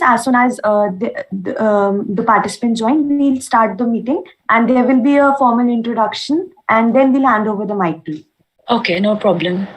as soon as the participants join, we'll start the meeting and there will be a formal introduction and then we'll hand over the mic to you. Okay, no problem.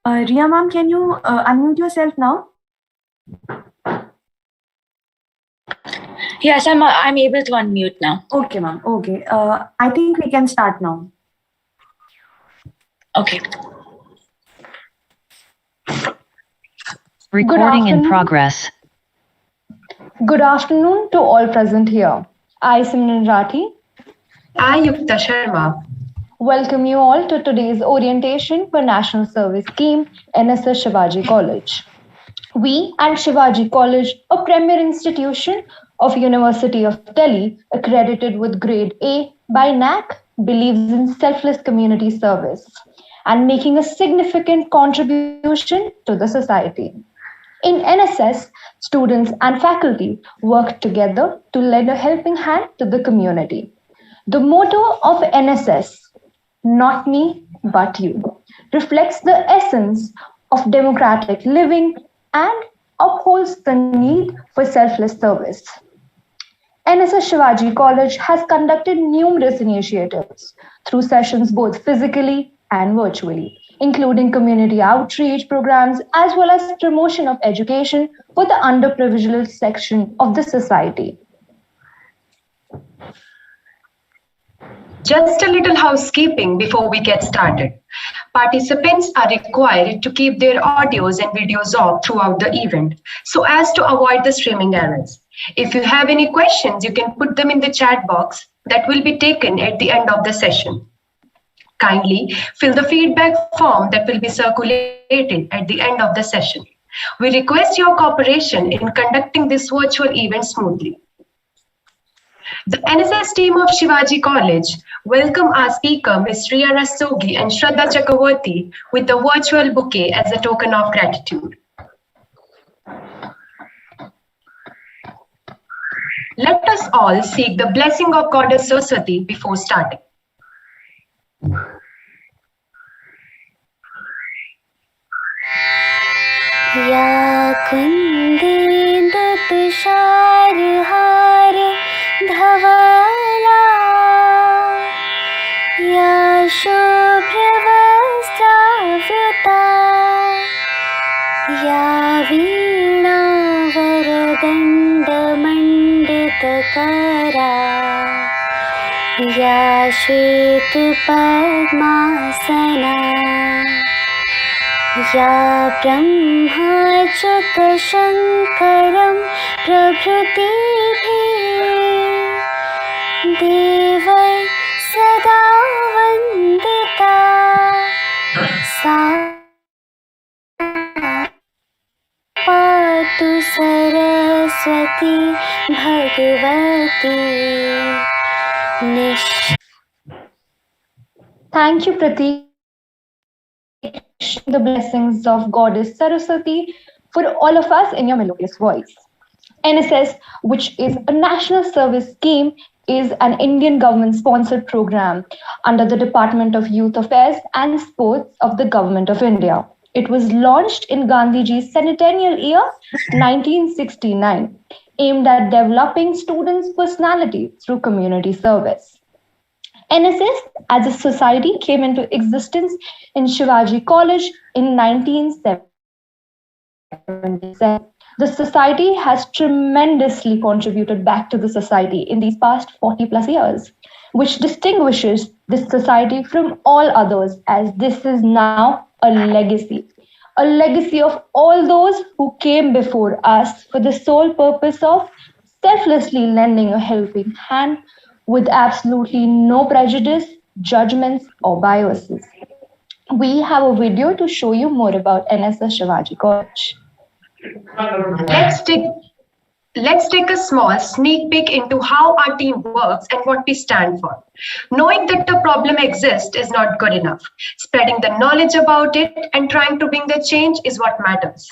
Ria ma'am, can you unmute yourself now? Yes, I'm able to unmute now. Okay, ma'am. Okay. I think we can start now. Okay. Recording in progress. Good afternoon to all present here. I, Simran Rathi. I, Yukta Sharma. Welcome you all to today's orientation for National Service Scheme, Nss Shivaji College. We at Shivaji College, a premier institution of University of Delhi, accredited with grade A by NAC, believes in selfless community service and making a significant contribution to the society. In NSS, students and faculty work together to lend a helping hand to the community. The motto of NSS, "Not me, but you," reflects the essence of democratic living and upholds the need for selfless service. Nss Shivaji College has conducted numerous initiatives through sessions both physically and virtually, including community outreach programs as well as promotion of education for the underprivileged section of the society. Just a little housekeeping before we get started. Participants are required to keep their audios and videos off throughout the event so as to avoid the streaming errors. If you have any questions, you can put them in the chat box that will be taken at the end of the session. Kindly fill the feedback form that will be circulated at the end of the session. We request your cooperation in conducting this virtual event smoothly. The NSS team of Shivaji College welcome our speaker, Ms. Riya Rastogi and Shraddha Chakravarti, with the virtual bouquet as a token of gratitude. Let us all seek the blessing of Goddess Saraswati before starting. या कुंदेन्दु तुषार हार धवला या शुभ्रवस्त्रावृता या वीणा वरदण्डमण्डितकरा या श्वेतपद्मासना या ब्रह्माच्युतशङ्करं प्रभृतिभिः देवैः सदा वन्दिता सा पातु Saraswati Bhagwati Thank you, Pratik. The blessings of Goddess Saraswati for all of us in your melodious voice. NSS, which is a national service scheme, is an Indian government-sponsored program under the Department of Youth Affairs and Sports of the Government of India. It was launched in Gandhiji's centennial year, 1969, aimed at developing students' personality through community service. NSS as a society came into existence in Shivaji College in 1977. The society has tremendously contributed back to the society in these past 40 plus years, which distinguishes this society from all others, as this is now a legacy of all those who came before us for the sole purpose of selflessly lending a helping hand with absolutely no prejudice, judgments, or biases. We have a video to show you more about NSS Shivaji College. Let's take a small sneak peek into how our team works and what we stand for. Knowing that the problem exists is not good enough. Spreading the knowledge about it and trying to bring the change is what matters.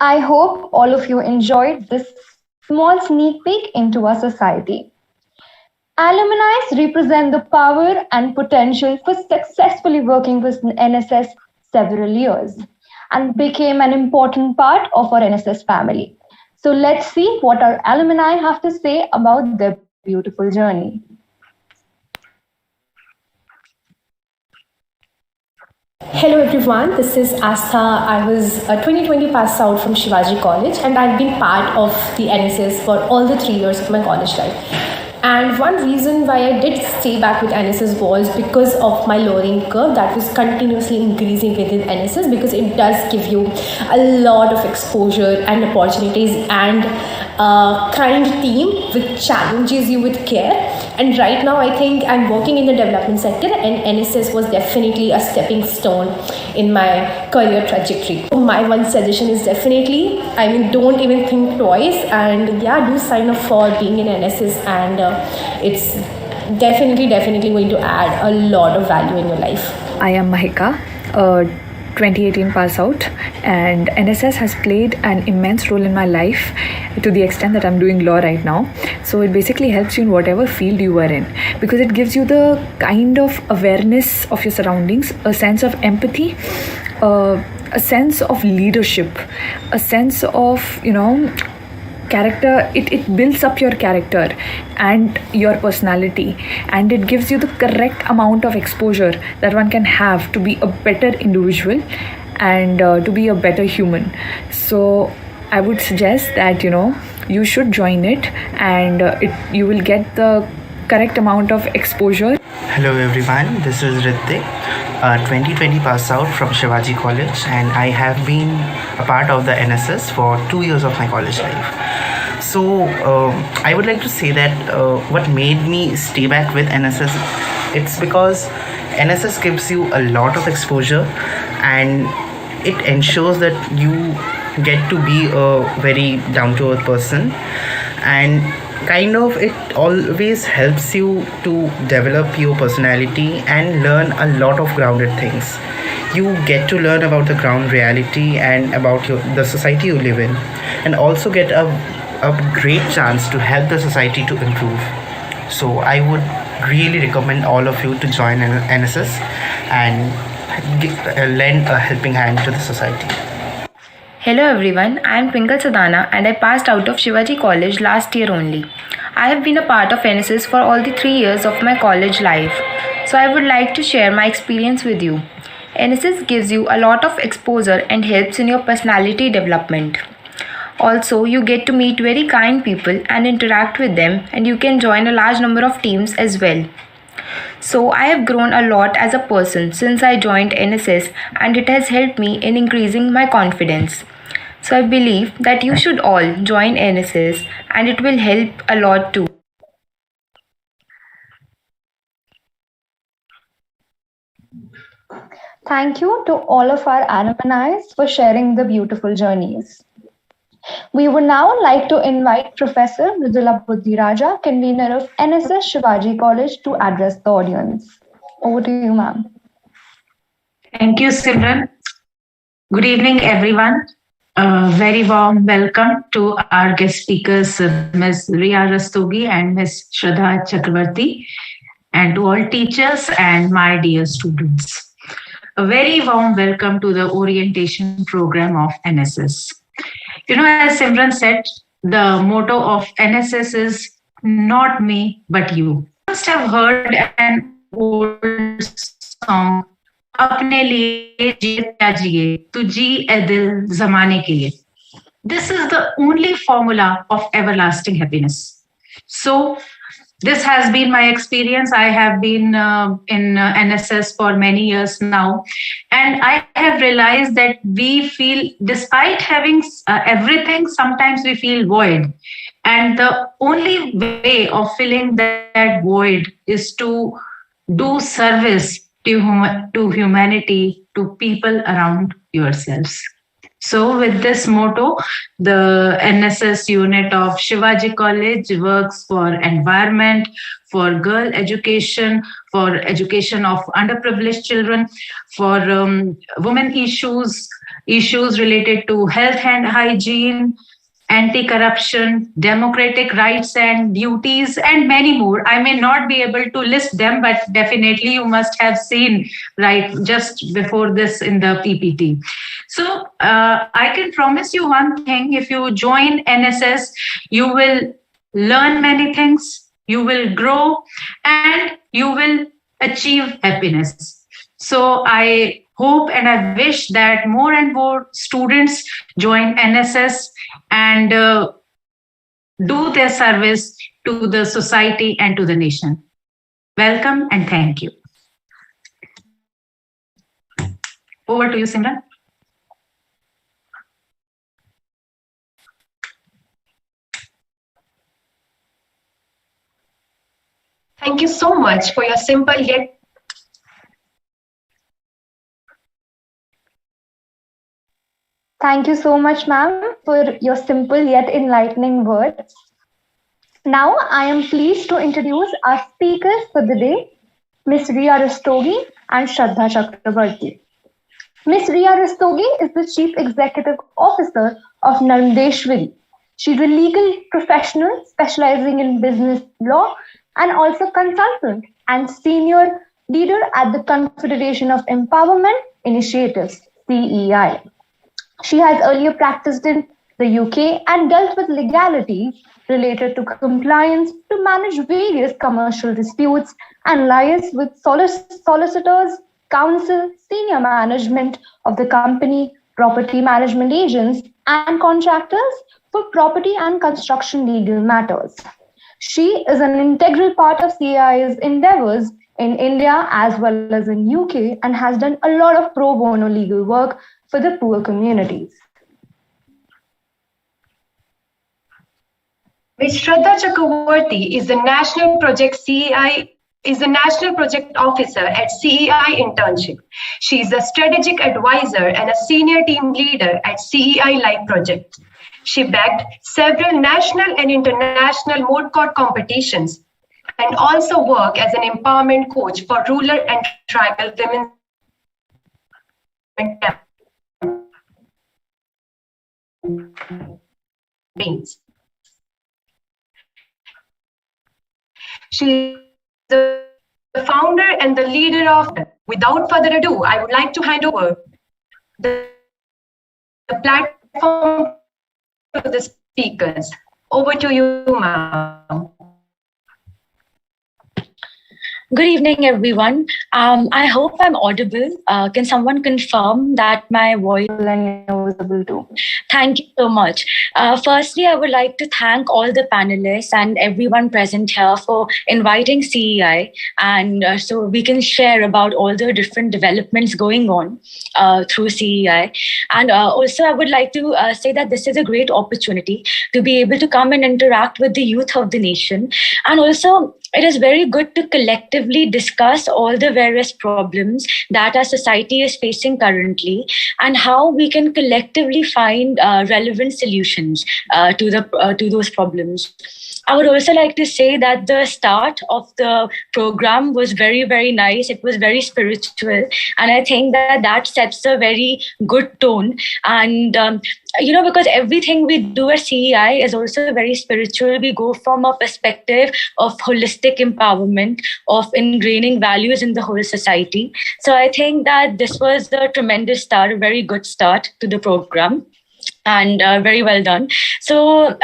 I hope all of you enjoyed this small sneak peek into our society. Alumni represent the power and potential for successfully working with NSS several years and became an important part of our NSS family. So let's see what our alumni have to say about their beautiful journey. Hello everyone, this is Astha. I was a 2020 pass out from Shivaji College and I've been part of the NSS for all the 3 years of my college life. And one reason why I did stay back with NSS was because of my learning curve that was continuously increasing within NSS, because it does give you a lot of exposure and opportunities, and a kind team which challenges you with care. And right now I think I'm working in the development sector, and NSS was definitely a stepping stone in my career trajectory. My one suggestion is definitely, don't even think twice, and yeah, do sign up for being in NSS, and it's definitely going to add a lot of value in your life. I am Mahika, 2018 pass out, and NSS has played an immense role in my life to the extent that I'm doing law right now. So it basically helps you in whatever field you are in, because it gives you the kind of awareness of your surroundings, a sense of empathy, a sense of leadership, a sense of, character. It builds up your character and your personality, and it gives you the correct amount of exposure that one can have to be a better individual and to be a better human. So I would suggest that you should join it, and you will get the correct amount of exposure. Hello everyone, this is Ritik, 2020 pass out from Shivaji College, and I have been a part of the NSS for 2 years of my college life. So I would like to say that what made me stay back with NSS, it's because NSS gives you a lot of exposure, and it ensures that you get to be a very down-to-earth person, and kind of it always helps you to develop your personality and learn a lot of grounded things. You get to learn about the ground reality and about the society you live in, and also get a great chance to help the society to improve. So I would really recommend all of you to join NSS and lend a helping hand to the society. Hello everyone, I am Twinkle Sadana, and I passed out of Shivaji College last year only. I have been a part of NSS for all the 3 years of my college life, so I would like to share my experience with you. NSS gives you a lot of exposure and helps in your personality development. Also, you get to meet very kind people and interact with them, and you can join a large number of teams as well. So I have grown a lot as a person since I joined NSS, and it has helped me in increasing my confidence. So I believe that you should all join NSS, and it will help a lot too. Thank you to all of our alumni for sharing the beautiful journeys. We would now like to invite Professor Mridula Buddhiraja, convener of NSS Shivaji College, to address the audience. Over to you, ma'am. Thank you, Simran. Good evening, everyone. Very warm welcome to our guest speakers, Ms. Riya Rastogi and Ms. Shraddha Chakravarti, and to all teachers and my dear students. A very warm welcome to the orientation program of NSS. As Simran said, the motto of NSS is not me, but you. You must have heard an old song, अपने लिए जीता जिए, तू जी ए दिल ज़माने के लिए. This is the only formula of everlasting happiness. So, this has been my experience. I have been in NSS for many years now, and I have realized that we feel, despite having everything, sometimes we feel void. And the only way of filling that void is to do service to humanity, to people around yourselves. So with this motto, the NSS unit of Shivaji College works for environment, for girl education, for education of underprivileged children, for women issues related to health and hygiene, anti-corruption, democratic rights and duties, and many more. I may not be able to list them, but definitely you must have seen right just before this in the PPT. So I can promise you one thing: if you join NSS, you will learn many things, you will grow, and you will achieve happiness. So I hope and I wish that more and more students join NSS and do their service to the society and to the nation. Welcome and thank you. Over to you, Simran. Thank you so much for your simple yet Thank you so much, ma'am, for your simple yet enlightening words. Now, I am pleased to introduce our speakers for the day, Ms. Riya Rastogi and Shraddha Chakrabarti. Ms. Riya Rastogi is the Chief Executive Officer of Narmdeshwari. She's a legal professional specializing in business law and also consultant and senior leader at the Confederation of Empowerment Initiatives, CEI. She has earlier practiced in the UK and dealt with legalities related to compliance to manage various commercial disputes and liaise with solicitors, counsel, senior management of the company, property management agents, and contractors for property and construction legal matters. She is an integral part of CI's endeavors in India as well as in UK and has done a lot of pro bono legal work for the poor communities. Ms. Shraddha Chakrabarti is the National Project Officer at CEI Internship. She is a strategic advisor and a senior team leader at CEI Live Project. She bagged several national and international mode court competitions and also worked as an empowerment coach for rural and tribal women. She is the founder and the leader of. Without further ado, I would like to hand over the platform to the speakers. Over to you, ma'am. Good evening, everyone. I hope I'm audible. Can someone confirm that my voice And you're visible too. Thank you so much. Firstly, I would like to thank all the panelists and everyone present here for inviting CEI, and so we can share about all the different developments going on through CEI. And also, I would like to say that this is a great opportunity to be able to come and interact with the youth of the nation. And also, it is very good to collectively discuss all the various problems that our society is facing currently and how we can collectively find relevant solutions to those problems. I would also like to say that the start of the program was very, very nice. It was very spiritual. And I think that sets a very good tone. And, because everything we do at CEI is also very spiritual. We go from a perspective of holistic empowerment, of ingraining values in the whole society. So I think that this was a tremendous start, a very good start to the program. And very well done. So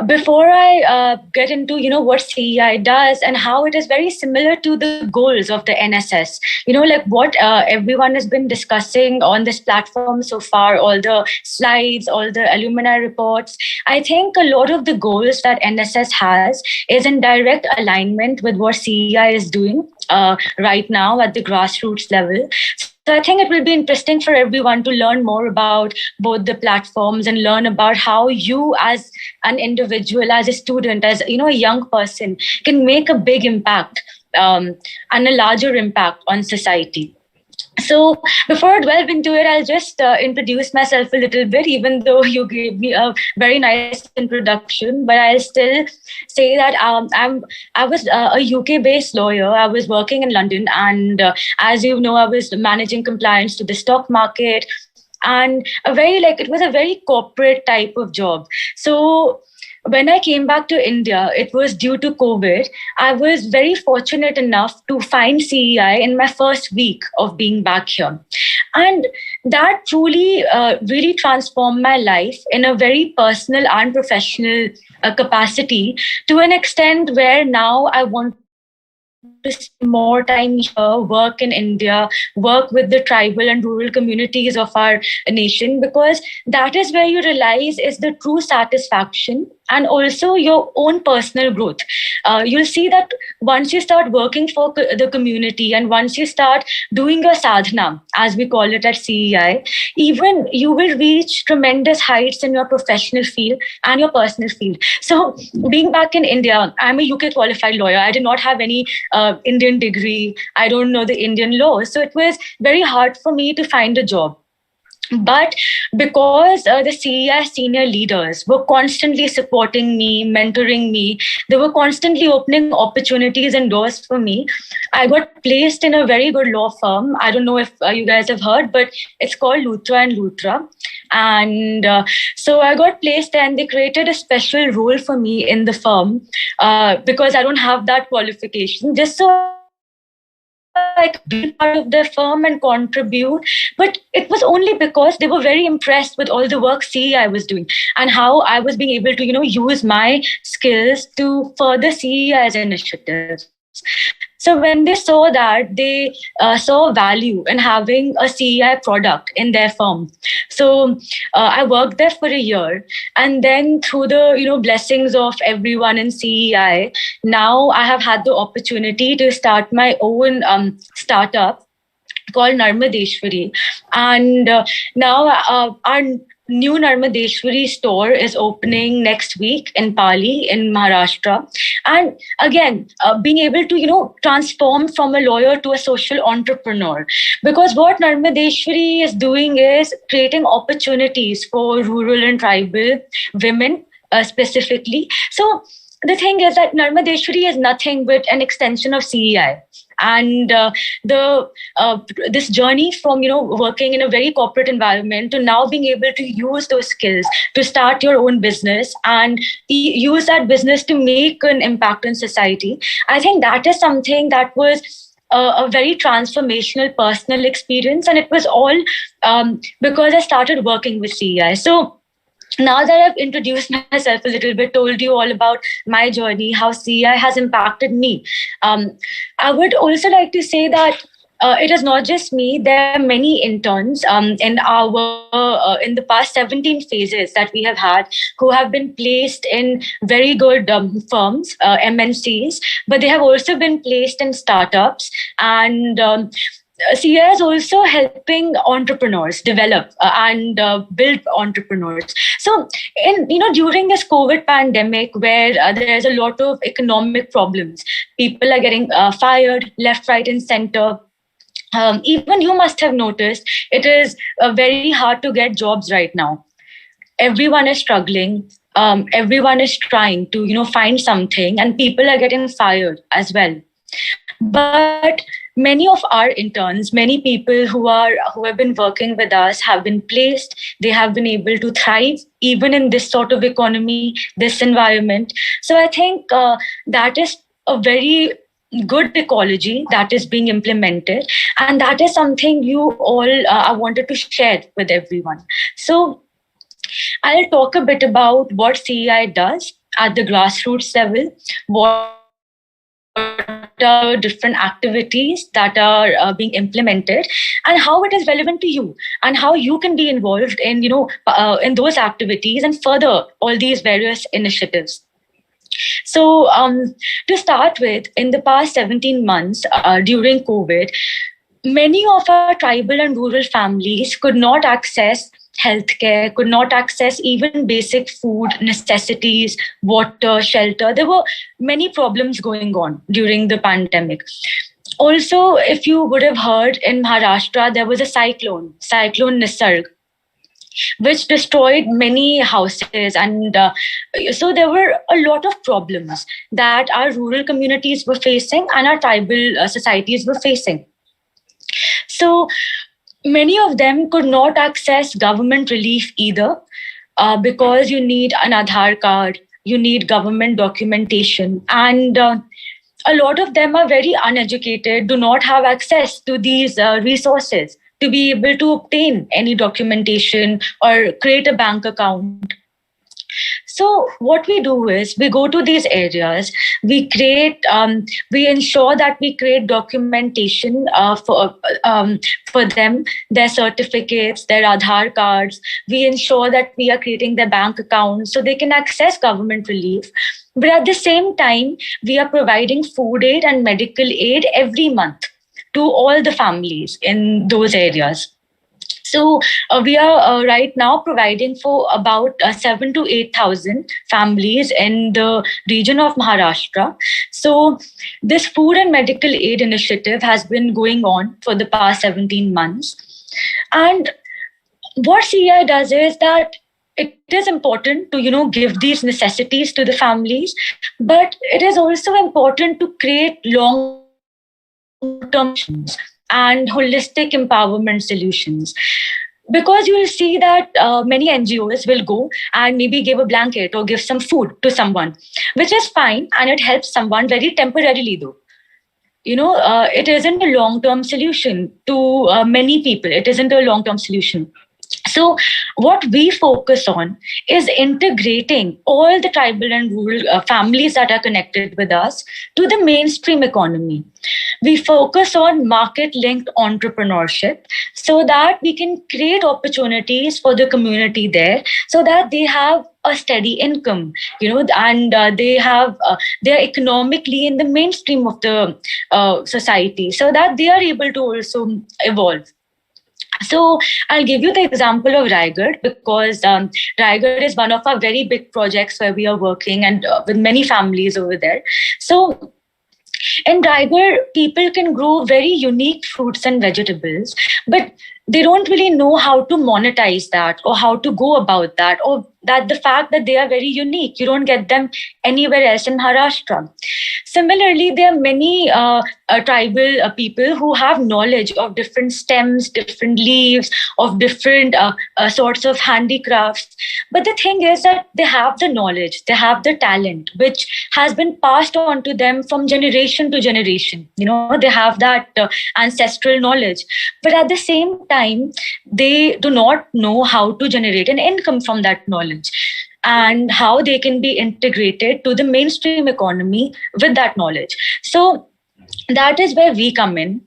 before I get into, what CEI does and how it is very similar to the goals of the NSS, like what everyone has been discussing on this platform so far, all the slides, all the alumni reports, I think a lot of the goals that NSS has is in direct alignment with what CEI is doing right now at the grassroots level. So I think it will be interesting for everyone to learn more about both the platforms and learn about how you as an individual, as a student, as a young person can make a big impact and a larger impact on society. So before I delve into it, I'll just introduce myself a little bit, even though you gave me a very nice introduction, but I'll still say that I was a UK-based lawyer. I was working in London, and as you know, I was managing compliance to the stock market, and it was a very corporate type of job. So when I came back to India, it was due to COVID. I was very fortunate enough to find CEI in my first week of being back here. And that truly, really transformed my life in a very personal and professional capacity, to an extent where now I want to spend more time here, work in India, work with the tribal and rural communities of our nation, because that is where you realize is the true satisfaction and also your own personal growth. You'll see that once you start working for the community and once you start doing your sadhana, as we call it at CEI, even you will reach tremendous heights in your professional field and your personal field. So being back in India, I'm a UK qualified lawyer. I did not have any Indian degree. I don't know the Indian law. So it was very hard for me to find a job. But because the CEI senior leaders were constantly supporting me, mentoring me, they were constantly opening opportunities and doors for me, I got placed in a very good law firm. I don't know if you guys have heard, but it's called Luthra and Luthra. And so I got placed and they created a special role for me in the firm because I don't have that qualification, just so I could be part of their firm and contribute. But it was only because they were very impressed with all the work CEI was doing and how I was being able to, use my skills to further CEI's initiatives. So when they saw that, they saw value in having a CEI product in their firm. So I worked there for a year, and then through the blessings of everyone in CEI, now I have had the opportunity to start my own startup called Narmadeshwari, and now our new Narmadeshwari store is opening next week in Pali in Maharashtra. And again, being able to, transform from a lawyer to a social entrepreneur. Because what Narmadeshwari is doing is creating opportunities for rural and tribal women specifically. So the thing is that Narmadeshwari is nothing but an extension of CEI. And this journey from working in a very corporate environment to now being able to use those skills to start your own business and use that business to make an impact in society, I think that is something that was a very transformational personal experience, and it was all because I started working with CEI. So now that I've introduced myself a little bit, told you all about my journey, how CEI has impacted me, I would also like to say that it is not just me. There are many interns in the past 17 phases that we have had who have been placed in very good firms, MNCs, but they have also been placed in startups, and CEI is also helping entrepreneurs develop and build entrepreneurs. So, during this COVID pandemic, where there is a lot of economic problems, people are getting fired left, right, and center. Even you must have noticed it is very hard to get jobs right now. Everyone is struggling. Everyone is trying to find something, and people are getting fired as well. But many of our interns, many people who have been working with us have been placed. They have been able to thrive even in this sort of economy, this environment. So I think that is a very good ecology that is being implemented, and that is something you all I wanted to share with everyone. So I'll talk a bit about what CEI does at the grassroots level, what are different activities that are being implemented, and how it is relevant to you, and how you can be involved in in those activities and further all these various initiatives. So to start with, in the past 17 months during COVID, many of our tribal and rural families could not access healthcare, could not access even basic food necessities, water, shelter. There were many problems going on during the pandemic. Also, if you would have heard, in Maharashtra, there was a cyclone Nss, which destroyed many houses. And so there were a lot of problems that our rural communities were facing and our tribal societies were facing. So many of them could not access government relief either because you need an Aadhaar card, you need government documentation, and a lot of them are very uneducated, do not have access to these resources to be able to obtain any documentation or create a bank account. So what we do is we go to these areas, we ensure that we create documentation for them, their certificates, their Aadhaar cards. We ensure that we are creating their bank accounts so they can access government relief. But at the same time, we are providing food aid and medical aid every month to all the families in those areas. So we are right now providing for about 7 to 8,000 families in the region of Maharashtra. So this food and medical aid initiative has been going on for the past 17 months. And what CEI does is that it is important to, give these necessities to the families, but it is also important to create long-term and holistic empowerment solutions. Because you will see that many NGOs will go and maybe give a blanket or give some food to someone, which is fine, and it helps someone very temporarily though. It isn't a long-term solution to many people. It isn't a long-term solution. So what we focus on is integrating all the tribal and rural families that are connected with us to the mainstream economy. We focus on market-linked entrepreneurship so that we can create opportunities for the community there so that they have a steady income, and they're economically in the mainstream of the society so that they are able to also evolve. So I'll give you the example of Raigad because Raigad is one of our very big projects where we are working and with many families over there. So in Raigad, people can grow very unique fruits and vegetables, but they don't really know how to monetize that or how to go about that, or that the fact that they are very unique. You don't get them anywhere else in Maharashtra. Similarly, there are many tribal people who have knowledge of different stems, different leaves, of different sorts of handicrafts. But the thing is that they have the knowledge, they have the talent, which has been passed on to them from generation to generation. They have that ancestral knowledge. But at the same time, they do not know how to generate an income from that knowledge and how they can be integrated to the mainstream economy with that knowledge. So that is where we come in.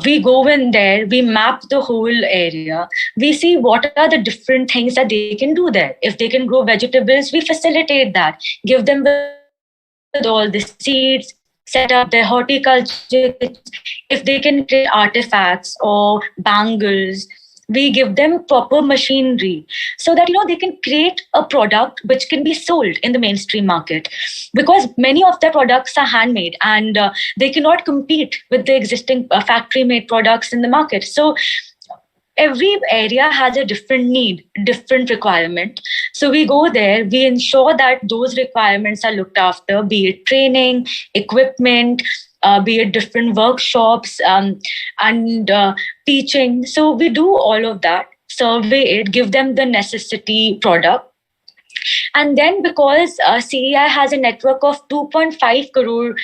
We go in there, we map the whole area, we see what are the different things that they can do there. If they can grow vegetables, we facilitate that, give them with all the seeds, set up their horticulture. If they can create artifacts or bangles, we give them proper machinery so that they can create a product which can be sold in the mainstream market, because many of the products are handmade and they cannot compete with the existing factory made products in the market. So every area has a different need, different requirement. So we go there, we ensure that those requirements are looked after, be it training, equipment, be it different workshops and teaching. So we do all of that, survey it, give them the necessity product. And then because CEI has a network of 2.5 crore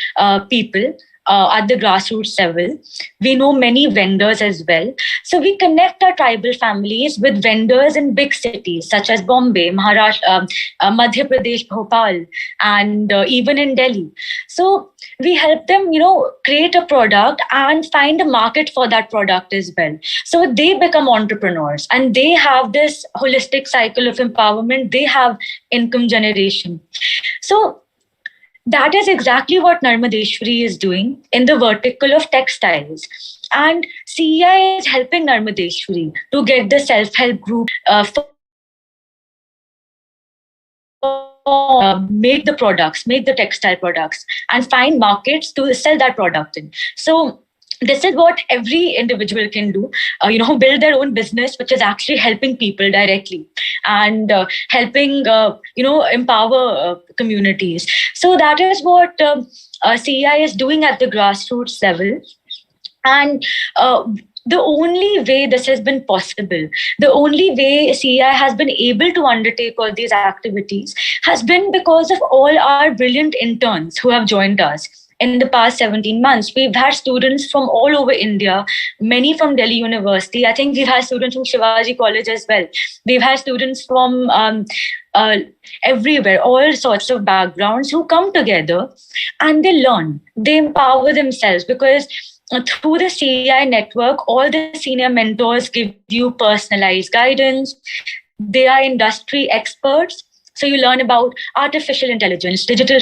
people, at the grassroots level, we know many vendors as well. So we connect our tribal families with vendors in big cities such as Bombay, Maharashtra, Madhya Pradesh, Bhopal, and even in Delhi. So we help them, create a product and find a market for that product as well. So they become entrepreneurs and they have this holistic cycle of empowerment. They have income generation. So that is exactly what Narmadeshwari is doing in the vertical of textiles. And CEI is helping Narmadeshwari to get the self-help group make the products, make the textile products, and find markets to sell that product in. So this is what every individual can do, build their own business, which is actually helping people directly and helping, empower communities. So that is what CEI is doing at the grassroots level. And the only way this has been possible, the only way CEI has been able to undertake all these activities has been because of all our brilliant interns who have joined us. in the past 17 months. We've had students from all over India, many from Delhi University. I think we've had students from Shivaji College as well. We've had students from everywhere, all sorts of backgrounds who come together and they learn, they empower themselves, because through the CEI network, all the senior mentors give you personalized guidance. They are industry experts. So you learn about artificial intelligence, digital